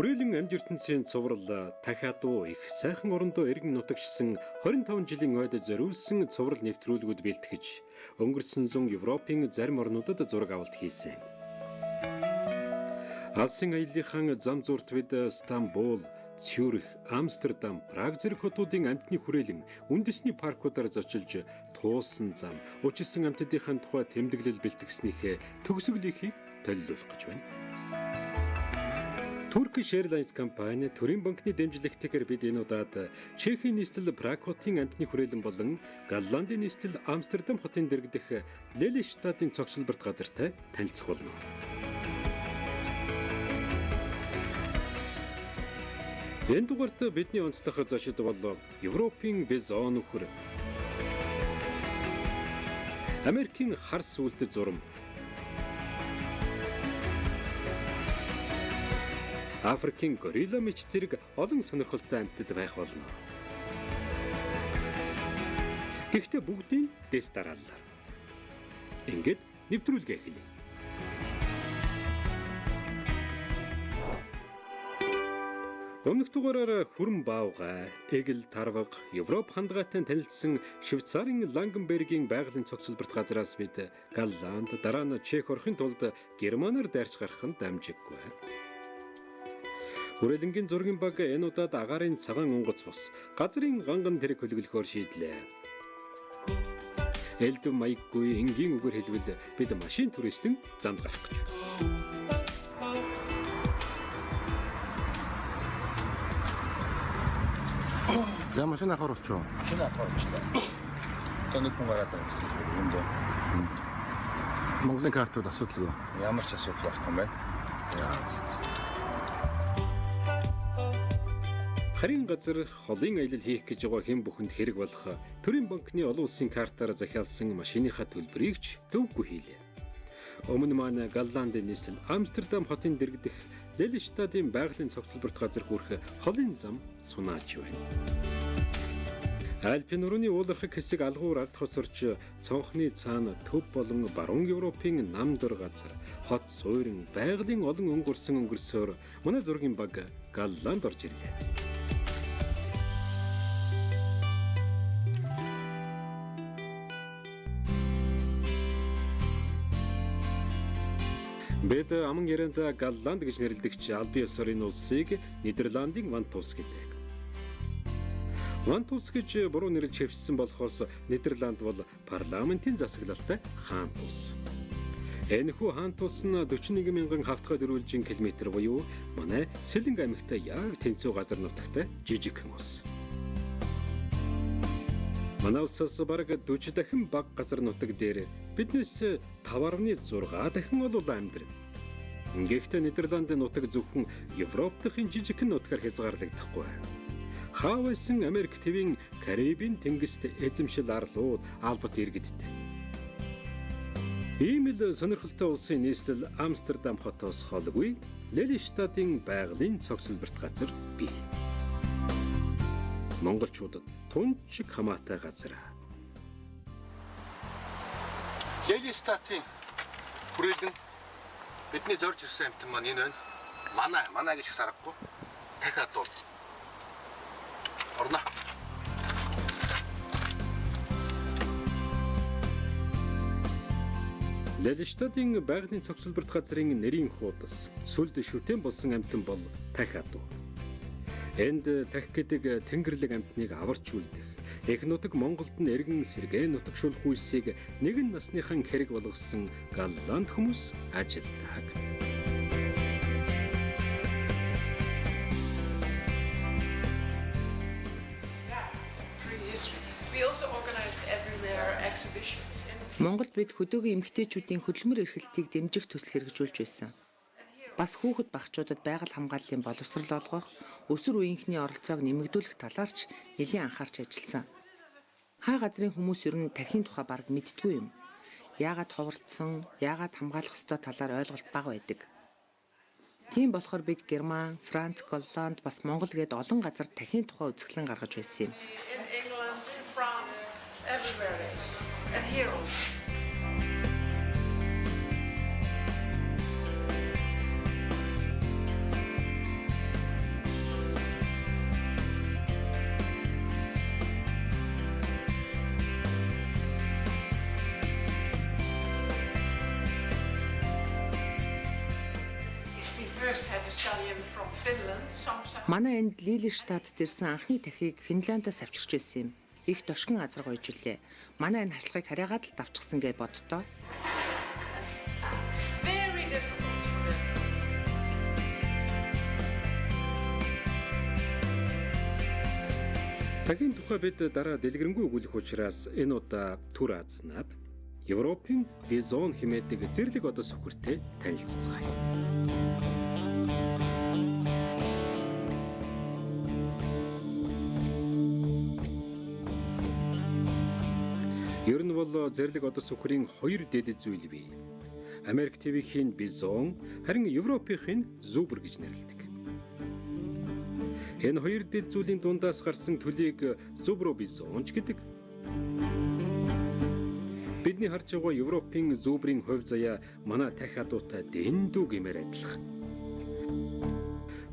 Хүрээлэн амьд ертөнцийн цуврал дахиадуу их сайхан орондоо эргэн нутагшсан 25 жилийн ойд зориулсан цуврал нэвтрүүлгүүд бэлтгэж өнгөрсөн 100 Европын зарим орнуудад зураг авалт хийсэн. Алсын аяллахын зам зурт бид Стамбул, Цюрих, Амстердам, Праг зэрэг хотуудын амьтны хүрээлэн үндэсний паркуудаар зочилж туулсан зам, училсан амьтдынхаа тухай тэмдэглэл бэлтгэснийхээ төгсгөлийнхийг толилуулах гэж байна. Turkish Airlines компани төрийн банкны дэмжлэгтэйгээр бид энэ удаад Чехийн нийслэл Праг хотын амьтны хүрээлэн болон Голландын нийслэл Амстердам хотын дэргэдэх Лелиштадын цогцлборт газартай танилцах болно. Энэ дугаарт бидний онцлог зочид бол Европын Бизон нөхөр, Америкийн хар сүлт зурам, Африкийн горилла мэт зэрэг олон сонирхолтой амьтад байх болно. Гэхдээ бүгдийн дэс дарааллаа. Ингээд нэвтрүүлгээ эхэлье. Өмнөх дугаараар хүрэн баавгай, эгэл тарваг, Европ хандгайтай танилцсан Швейцарын Лангенбергийн байгалийн цогцлборт газраас бид Голланд, дараа нь Чех орохын тулд Германаар дайрч гарах нь дамжиггүй. Хүрээлэнгийн зургийн баг энэ удаад агаарын цагаан онгоц бус газрын ганган тэрэг хөлөглөхөөр шийдлээ. Элдв маяггүй энгийн үгээр хэлбэл бид машин түрээслэн замд гарах гэж. За машин ахаар болчихоо. Машин ахаар болчихлоо. Тэнэг хүн гараад байгаа гэсэн юм дөө. Монголын картууд асуудалгүй. Ямар ч асуудал байхгүй юм байна. Харин газар холын аялал хийх гэж байгаа хэн бүхэнд хэрэг болох төрийн банкны олон улсын картаар захиалсан машиныхаа төлбөрийг ч төвгүй хийлээ. Өмнө маань Голландын нийслэл Амстердам хотын дэргэдэх Лелиштадын байгалийн цогцлборт газар хүрэх холын зам сунаач байна. Альпийн нурууны уулархаг хэсэг алгуур ард хоцорч цонхны цаана төв болон баруун Европын нам дор газар хот суурин байгалийн олон өнгөрсөн өнгөрсөөр манай зургийн баг Голланд орж ирлээ. Бид аман ярианд Голланд гэж нэрлэгдэж албан ёсоор энэ улсыг Нидерландын Вантус гэдэг. Вантус гэж буруу нэрлж хэвшсэн болохоос Нидерланд бол парламентын засаглалтай хаан улс. Энэхүү хаан улс нь 41 мянган хавтгай дөрвөлжин километр буюу манай Сэлэнг аймагтай яг тэнцүү газар нутагтай жижигхэн улс. Манай улсаас бараг 40 дахин бага газар нутаг дээр биднээс 5.6 дахин олуулан амьдрав. Гэхдээ Нидерландын нутаг зөвхөн Европ дахин жижигхэн нутгаар хязгаарлагдахгүй. Хаавсан Америк твийн Карибын тэнгист эзэмшил арлууд албат иргэдтэй. Ийм л сонирхолтой улсын нийслэл Амстердам хотоос холгүй Лелиштадын байгалийн цогцлборт газар бий. Монголчуудад тунч хамаатай газар. Лелиштадын хүрээлэн бидний зорж ирсэн амтан маань энэ байна. Манай гэж харахгүй. Дахиад бол орно. Лелиштадын байгалийн цогцлборт газрын нэрийн хуудас сүлд шүтэн болсон амтан бол Дахиадуу. Энд тахи гэдэг тэнгэрлэг амтныг аварч үлдэх, их нутаг Монголд нь эргэн сэргээн нутагшуулах үйлсийг нэгэн насныхан хэрэг болгосон Голланд хүмүүс ажилтдаг. Монголд бид хөдөөгийн эмэгтэйчүүдийн хөдөлмөр эрхлэлтийг дэмжих төсөл хэрэгжүүлж байсан. Бас хүүхэд багчуудад байгаль хамгааллын боловсрол олгох, өсвөр үеийнхний оролцоог нэмэгдүүлэх талаарч нэлийн анхаарч ажилласан. Хаа газрын хүмүүс ер нь тархийн тухай бараг мэддэггүй юм. Яагаад ховорцсон, яагаад хамгаалах ёстой талаар ойлголт бага байдаг. Тийм болохоор бид Герман, Франц, Голланд бас Монгол гээд олон газар тархийн тухай үзэсгэлэн гаргаж байсан юм. first had a stallion from Finland. Манай энд Лилиштадт ирсэн анхны тахийг Финляндаас авчирч байсан юм. Их тошгон азар гойж үлээ. Манай энэ хашлахыг хараагаад л давчихсан гэж боддоо. Very difficult. Тагийн тухай бид дараа дэлгэрэнгүй өгүүлэх учраас энэ удаа Түр Азнаад Европын бизон хэмээдэг зэрлэг одос сүхэртэй танилццгаая. Ер нь бол зэрлэг одос сүхрийн хоёр дэд зүйл бий. Америк ТV-ийн бизон, харин Европын зүүбэр гэж нэрлэдэг. Энэ хоёр дэд зүйлийн дундаас гарсан төлийг зүүбрө бизонч гэдэг. Бидний харж байгаа Европын зүүбрийн хувь заяа манай дахиадуутай дэндүү гэмээр адилхан.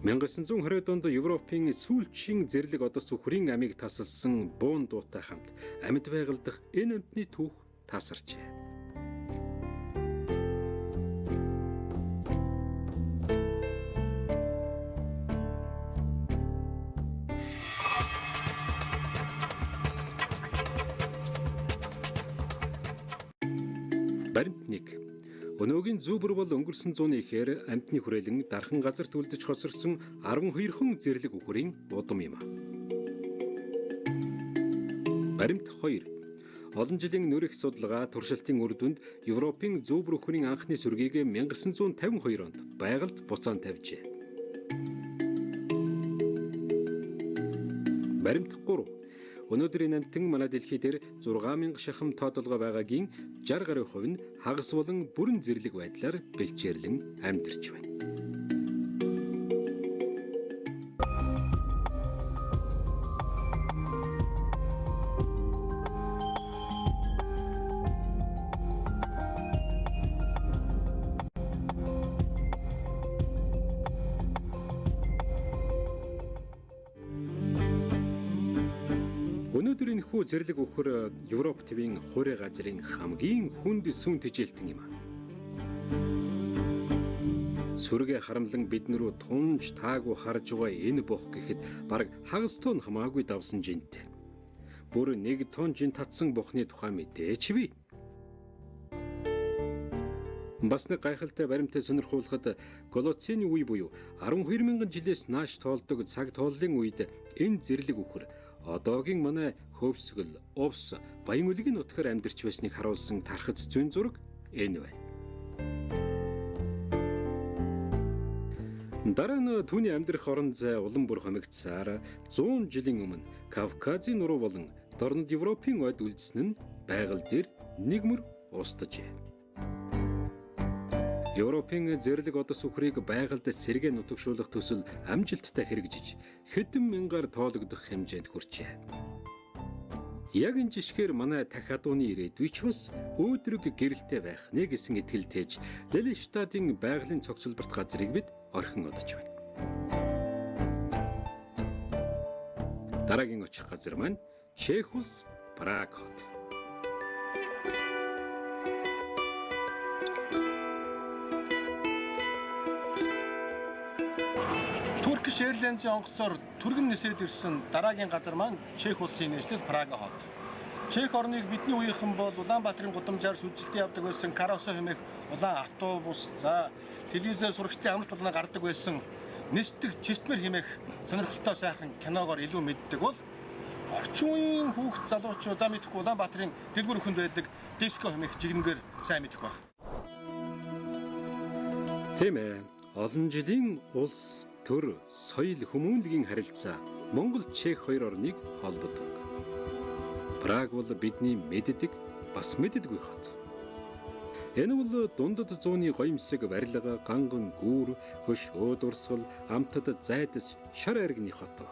1920-ад онд Европын сүүлчийн зэрлэг одос сүхрийн амийг тасалсан буун дуутай хамт амьд байгалдах энэ амьтны түүх тасарчээ. Баримтник. Өнөөгийн зүүбэр бол өнгөрсөн зууны ихээр амьтны хүрээлэн дархан газарт үлдэж хоцорсон 12 хон зэрлэг үхрийн удам юм. Баримт 2. Олон жилийн нөрөх судалгаа туршилтын үр дүнд Европын зүүбэр үхрийн анхны сүргийг 1952 онд байгальд буцаан тавьжээ. Баримт 3. Өнөөдрийн намтан манай дэлхий дээр 6000 шахам тоодолгоо байгаагийн 60 гаруй хувь нь хагас болон бүрэн зэрлэг байдлаар бэлчээрлэн амьдарч байна. Өнөөдрийн хүү зэрлэг үхэр Европ ТV-ийн хуурай газрын хамгийн хүнд сүн тэжээлтэн юм. Сүргээ харамлан биднэрүү тунж таагүй харж байгаа энэ бох гэхэд бараг хагас тонн хамаагүй давсан жинтэй. Бүр 1 тонн жин татсан бохны тухай мэдээч бий. Бас нэг гайхалтай баримтаа сонирхуулахад Голоцены үе буюу 12,000 жилээс нааш тоолдог цаг тооллын үед энэ зэрлэг үхэр одоогийн манай хөвсгөл, увс, баян үлгийн нутгаар амьдарч байсныг харуулсан тархац зүйн зураг энэ байна. Дараа нь түүний амьдрах орон зай улам бүр хомигдсаар 100 жилийн өмнө Кавказын нуруу болон дорнод Европын ойд үлдсэн нь байгаль дээр нэгмөр устжээ. Европын зэрлэг одос үхрийг байгальд сэргээ нутагшуулах төсөл амжилттай хэрэгжиж хэдэн мянгаар тоологдох хэмжээнд хүрчээ. Яг энэ жишгээр манай дахиадууны ирээдүй ч бас өөдрөг гэрэлтэй байх нэг гэсэн итгэлтэйж Лилиштадын байгалийн цогцлборт газрыг бид орхин одож байна. Дараагийн очих газар маань Чех улс Праг хот. Turkish Airlines-ийн онгоцоор түргэн нисээд ирсэн дараагийн газар маань Чех улсын нийслэл Прага хот. Чех орныг бидний үеийнхэн бол Улаанбаатарын гудамжаар сүлжилтийн явдаг байсан Каросо хэмээх улаан автобус, за телевизээр сурагчдын амралт болоноо гардаг байсан Нисдэг Чистмэр хэмээх сонирхолтой сайхан киногоор илүү мэддэг бол орчин үеийн хүүхд залуучууд за мэдхгүй Улаанбаатарын дэлгүүр өхөнд байдаг диско хэмээх жигнэгээр сайн мэдэх баг. Тийм ээ. Олон жилийн улс, төр, соёл, хүмүүнлэгийн харилцаа Монгол Чех хоёр орныг холбодог. Праг бол бидний мэддэг, бас мэддэггүй хот. Энэ бол дундад зууны гоёмсог барилга, ганган гүүр, хөш өөдурсгал, амтад зайдас шар аригны хот.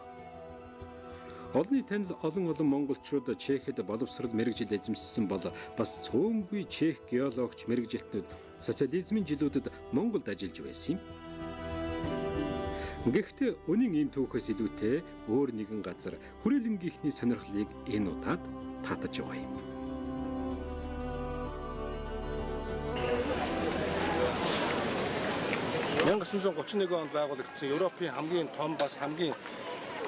Олонний танил олон монголчууд Чехэд боловсрал мэргэжил эзэмшсэн бол бас цөөнгүй Чех геологч мэргэжилтнүүд социализмын жилүүдэд Монголд ажиллаж байсан юм. Гэхдээ өнийн ийм түүхээс илүүтэй өөр нэгэн газар хүрээлэнгийнхний сонирхлыг энэ удаад татаж байгаа юм. 1931 онд байгуулагдсан Европын хамгийн том бас хамгийн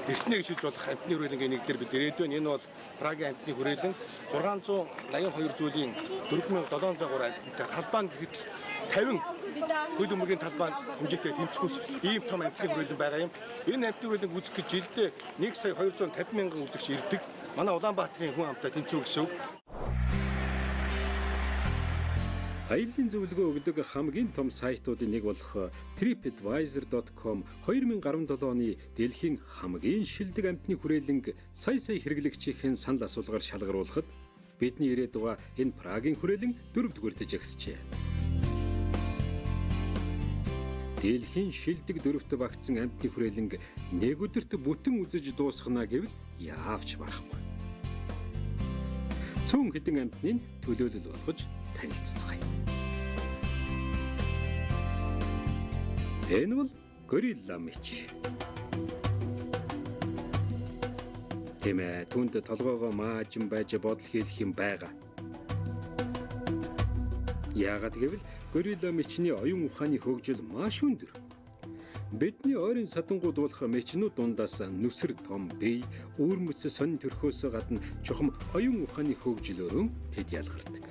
эртний гэж хэлж болох амтны хүрээлэнгийн нэг дээр бид ирээд байна. Энэ бол Прагийн амтны хүрээлэн 682 зүйлийн 4703 амттай талбай гэхэд 50 хөл өмөргийн талбай хэмжээтэй тэмцэхүүс ийм том амтны хүрээлэн байгаа юм. Энэ амтны хүрээлэнг үзэх гэж жилдээ 1,250,000 үзэгч ирдэг. Манай Улаанбаатарын хүн амттай тэнцүү гэсэн үг. Аяллаа зөвлөгөө өгдөг хамгийн том сайтуудын нэг болох TripAdvisor.com 2017 оны дэлхийн хамгийн шилдэг амтны хүрээлэнг сая хэрэглэгчийн санал асуулгаар шалгаруулахад бидний ирээд байгаа энэ Прагийн хүрээлэн 4-р жагсжээ. Дэлхийн шилдэг 4-т багтсан амтны хүрээлэнг нэг өдөрт бүтэн үзэж дуусгана гэвэл яавч барахгүй. Цөөн хэдэн амтныг төлөөлөл болгож танилццгаая. Энэ бол Горилла Мич. Тэмээ түнд толгоогоо маажин байж бодол хийх юм байгаа. Яагаад гэвэл Горилла Мичний оюун ухааны хөгжил маш өндөр. Бидний ойрын садангууд болох мичнүүд дундаас нүсэр том бие, үүрмэц сонин төрхөөс гадна чухам оюун ухааны хөгжлөөрөө тэд ялгардаг.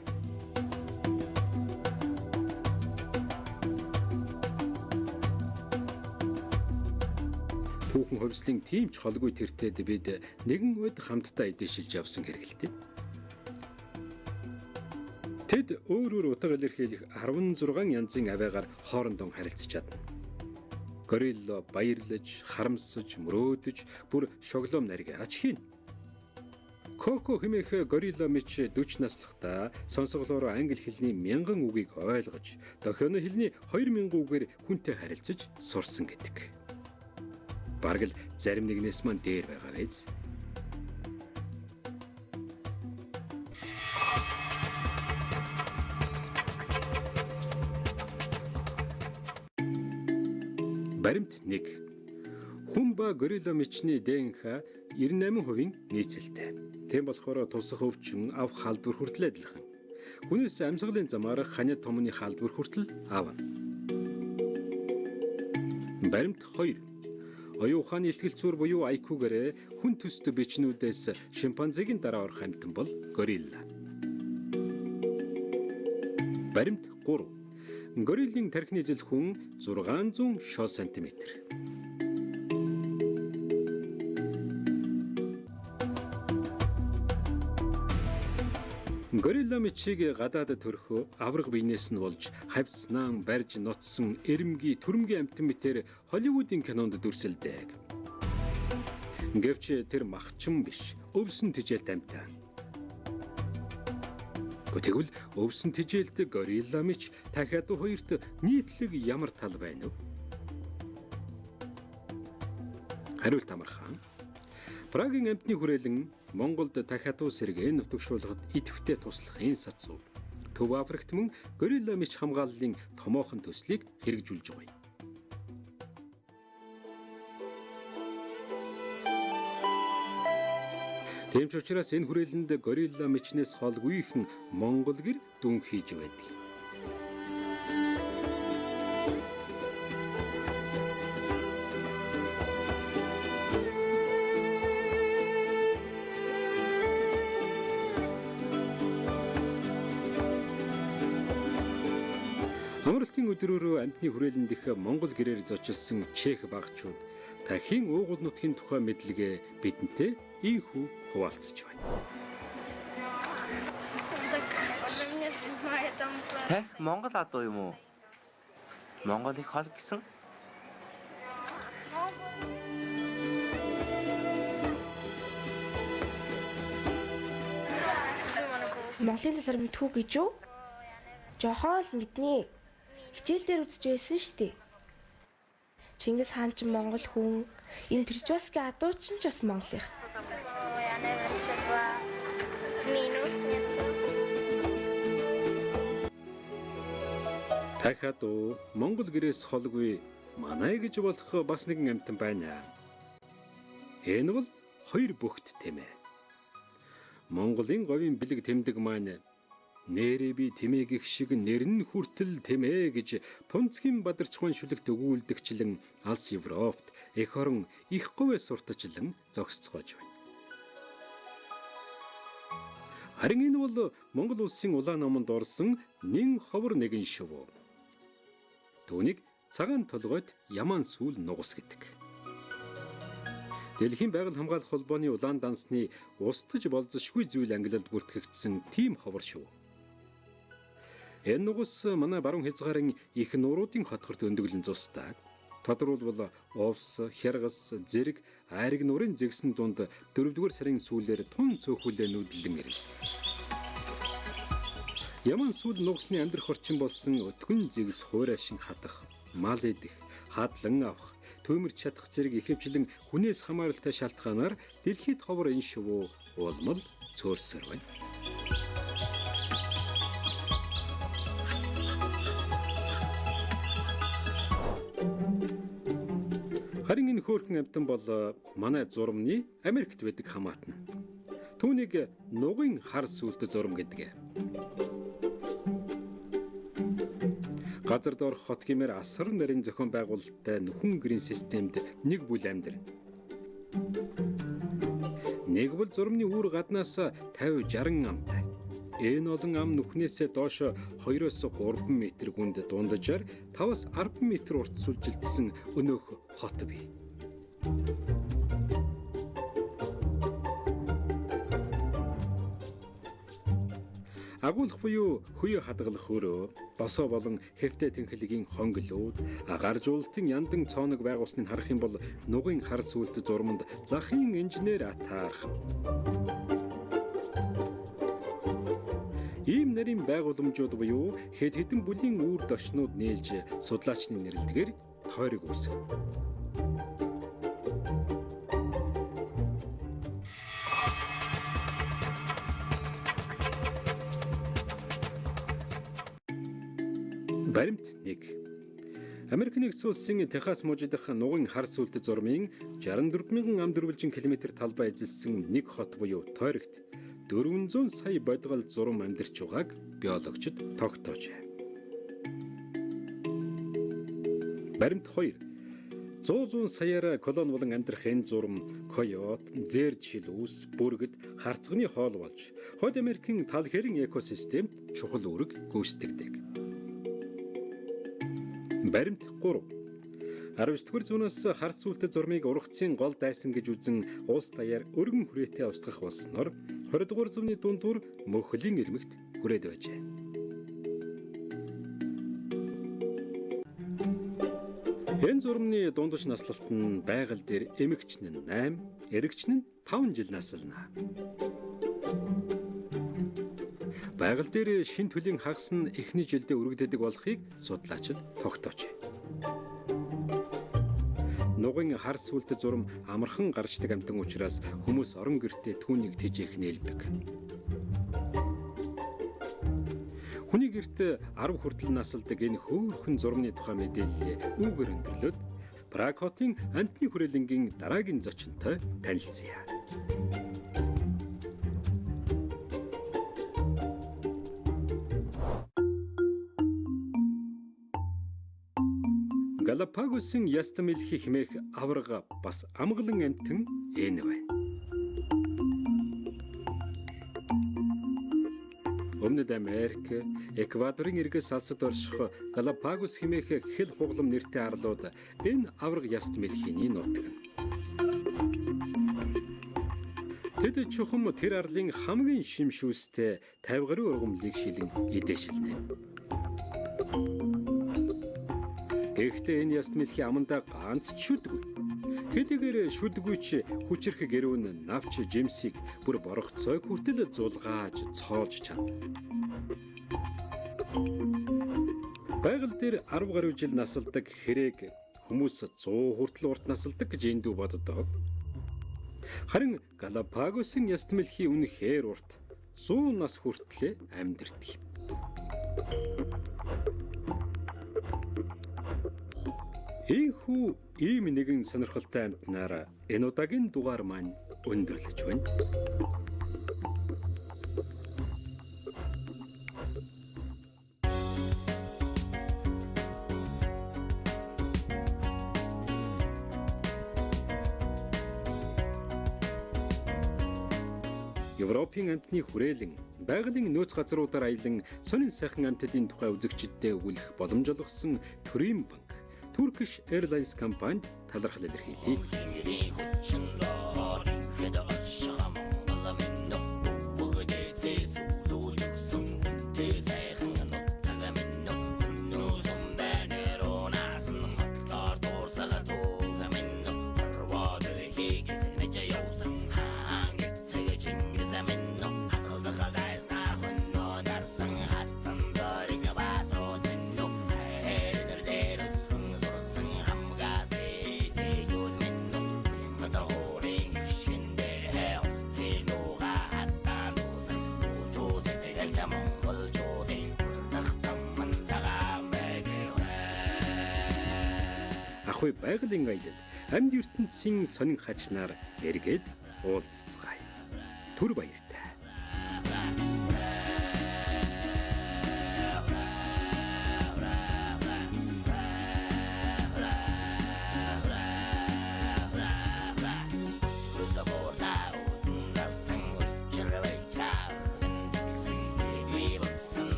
Түүхэн хувьслын тийм ч холгүй тэртээд бид нэгэн өд хамтдаа эдэшилж явсан хэрэгэлтэй. Тэд өөрөөр утга илэрхийлэх 16 янзын авиагаар хоорондоо харилцаж чадна. Горилла баярлаж, харамсаж, мөрөөдөж, бүр шоглоом наригаач хийн. Коко хэмээх Горилла Мич 40 наслахтаа сонсголоор англи хэлний 1000 үгийг ойлгож, дохионо хэлний 2000 үгээр хүнтэй харилцаж сурсан гэдэг. Бараг л зарим нэгнээс маань дээр байгаа биз. Баримт 1. Хүн ба Горилла Мичний ДНХ 98% нийцэлтэй. Тийм болохоор тусах өвчин, авах халдвар хүртэл адилхан. Хүнээс амьсгалын замаар ханиад томны халдвар хүртэл аавна. Баримт 2. Оюун ухааны ихтгэлцүүр буюу IQ-гээр хүн төст бичнүүдээс шимпанзегийн дараа орох амьтан бол горилла. Баримт 3. Гориллийн тархины зэлхүүн 600 шоо сантиметр. Горилла Мичиг гадаад төрхөө авраг биенээс нь болж хавцсан, барьж ноцсон, эрэмгийн, түрэмгийн амтан мэтээр Холливуудын кинонд дүрсэлдэг. Гэвч тэр махчин биш, өвсөн тижээлт амтан. Тэгвэл өвсөн тижээлт Горилла Мич дахиад хоёрт нийтлэг ямар тал байна вэ? Хариулт амархан. Прагийн амтны хүрээлэн Монголд дахиатуу сэргээ нутагшуулахад идэвхтэй туслах энэ сацуу. Төв Африкт мөн Горилла Мич хамгааллын томоохон төслийг хэрэгжүүлж байгаа юм. Тийм ч учраас энэ хүрээлэнд Горилла Мичнээс холгүйхэн Монгол гэр дүн хийж байдаг. Амралтын өдрөөрөө амтны хүрээлэнд их Монгол гэрээр зочилсон чех багчууд дахин уугуул нутгийн тухай мэдлэгээ бидэнтэй ийхүү хуваалцаж байна. Монгол адуу юм уу? Монголыг хол гэсэн? Монголын талаар мэдхүү гэж юу? Жохон л мэднэ. Хичээл дээр үзэж байсан шүү дээ. Чингис хаан ч Монгол хүн, энэ Пржевальский адуучин ч бас монголын. Дахиад Монгол гэрээс холгүй манай гэж болох бас нэгэн амьтан байна. Энэ бол хоёр бөхт тэмээ. Монголын говийн бэлэг тэмдэг маань нэрээ би тэмээ гих шиг нэр нь хүртэл тэмээ гэж Пунцгийн бадарчхан шүлэгт өгүүлдэгчлэн алс Европт эх орон их говь сурталчлан зогсцоож байна. Харин энэ бол Монгол улсын улаан номонд орсон нэн ховор нэгэн шив. Түүнийг цагаан толгойд Яман сүүл нугас гэдэг. Дэлхийн байгаль хамгаалах холбооны улаан дансны устж болзошгүй зүйл ангилалд бүртгэгдсэн тийм ховор шив. Энэ нугас манай баруун хязгаарын их нууруудын хотгорт өндөглөн зустаг. Тодорхойлбол овс, хяргас, зэрэг, айраг нуурын зэгсэн дунд 4-р сарын сүүлээр тун цөөхөлөө нүүдэлэн ирнэ. Яман сүүл нугасны амьдрах орчин болсон өтгөн зэгс хуурайшин хадах, мал идэх, хадлан авах, төмөрч чадах зэрэг ихэвчлэн хүнээс хамааралтай шалтгаанаар дэлхийд ховор энэ шувуу улмал цөөрсөр байна. Харин энэ хөөрхөн амьтан бол манай зурмны Америкт байдаг хамаатан. Түүнийг нугын хар сүлт зурм гэдэг. Газар дор хот гэмээр асар нарийн зохион байгуулалттай нөхөн гэрийн системд нэг бүл амьдрна. Нэг бүл зурмны үүр гаднаас 50-60 амтай. Энэ олон ам нүхнээсээ доош 2-3 метр гүнд дунджаар 5-10 метр урт сүлжилтсэн өнөөх хот бий. Агуулах буюу хүйе хадгалах хөрөө, босоо болон хэвтэй тэнхлэгийн хонгилууд, агаржуулалтын яндан цооног байгуулсныг харах юм бол нугын хар сүлт зурманд захын инженер атаарх. Ийм нарийн байгууламжууд буюу хэд хэдэн бүлийн үүр дошнууд нээлж судлаачны нэрлэлгээр тойрог үүсгэнэ. Баримт 1. Америк нэгдсэн улсын Техас мужид дахь нугын хар сүлт зурмын 64,000 ам/дөрвөлжин километр талбай эзэлсэн нэг хот буюу Тойрогт 400 сая бодгол зурм амьдарч байгааг биологчид тогтоожээ. Баримт 2. 100 саяар колон болон амьдрах энэ зурм койот, зээрж шилүүс, бүргэд, харцганы хоол болж Хойд Америкийн тал хэрийн экосистемд чухал үүрэг гүйцэтгэдэг. Баримт 3. 19-р зуунаас хар сүлт зурмыг ургацын гол дайсан гэж үзэн уус даяар өргөн хүрээтэй устгах болсноор 20-р зууны дундуур мөхлийн ирмэгт хүрээд байжээ. Энэ зурмны дундаж наслалт нь байгаль дээр эмэгч нь 8, эрэгч нь 5 жил наслана. Байгаль дээр шин төлийн хагас нь эхний жилдээ өргөдөг болохыг судлаачид тогтоожээ. Нугын хар сүлт зурм амархан гарчдаг амьтан учраас хүмүүс орон гэртээ түүнийг тэжээх нээлдэг. Хүний гэрт 10 хүртэл насалдаг энэ хөөрхөн зурмны тухай мэдээлэл үүгээр өндөрлөд Праг хотын амтны хүрээлэнгийн дараагийн зочинтой танилцъя. Галапагосын яст мэлхи хэмээх аварга бас амгалан амьтан энэ байна. Өмнөд Америк, Эквадорын иргээс алсад орших Галапагос хэмээх хэл хуглам нэртэй арлууд энэ аварга яст мэлхиний нутаг. Тэд чухам тэр арлын хамгийн шимшүүстэй 50 гаруй ургамлыг шилэн идээшилнэ. Гэхдээ энэ яст мэлхи амандаа ганц ч шүдгүй. Хэдийгээр шүдгүй ч хүчрэх гэрүүн навч жимсийг бүр борогцой хүртэл зулгааж цоолж чадна. Байгаль дээр 10 гаруй жил насалдаг хэрээг хүмүүс 100 хүртэл урт насалдаг гэж эндүү боддог. Харин Галапагосын яст мэлхи үнэхээр урт 100 нас хүртэл амьдардаг. Ийхүү ийм нэгэн сонирхолтой амьтнаар энэ удаагийн дугаар маань өндөрлөж байна. Европын амтны хүрээлэн, байгалийн нөөц газруудаар аялан сонин сайхан амтдын тухай үзэгчдэд өгүүлэх боломж олгосон Төрийн банк Turkish Airlines компанид талархал илэрхийлье. Ахуй байгалийн аялал амьд ертөнцийн сонин хачнаар эргээд уулзцгаая. Түр баяртай.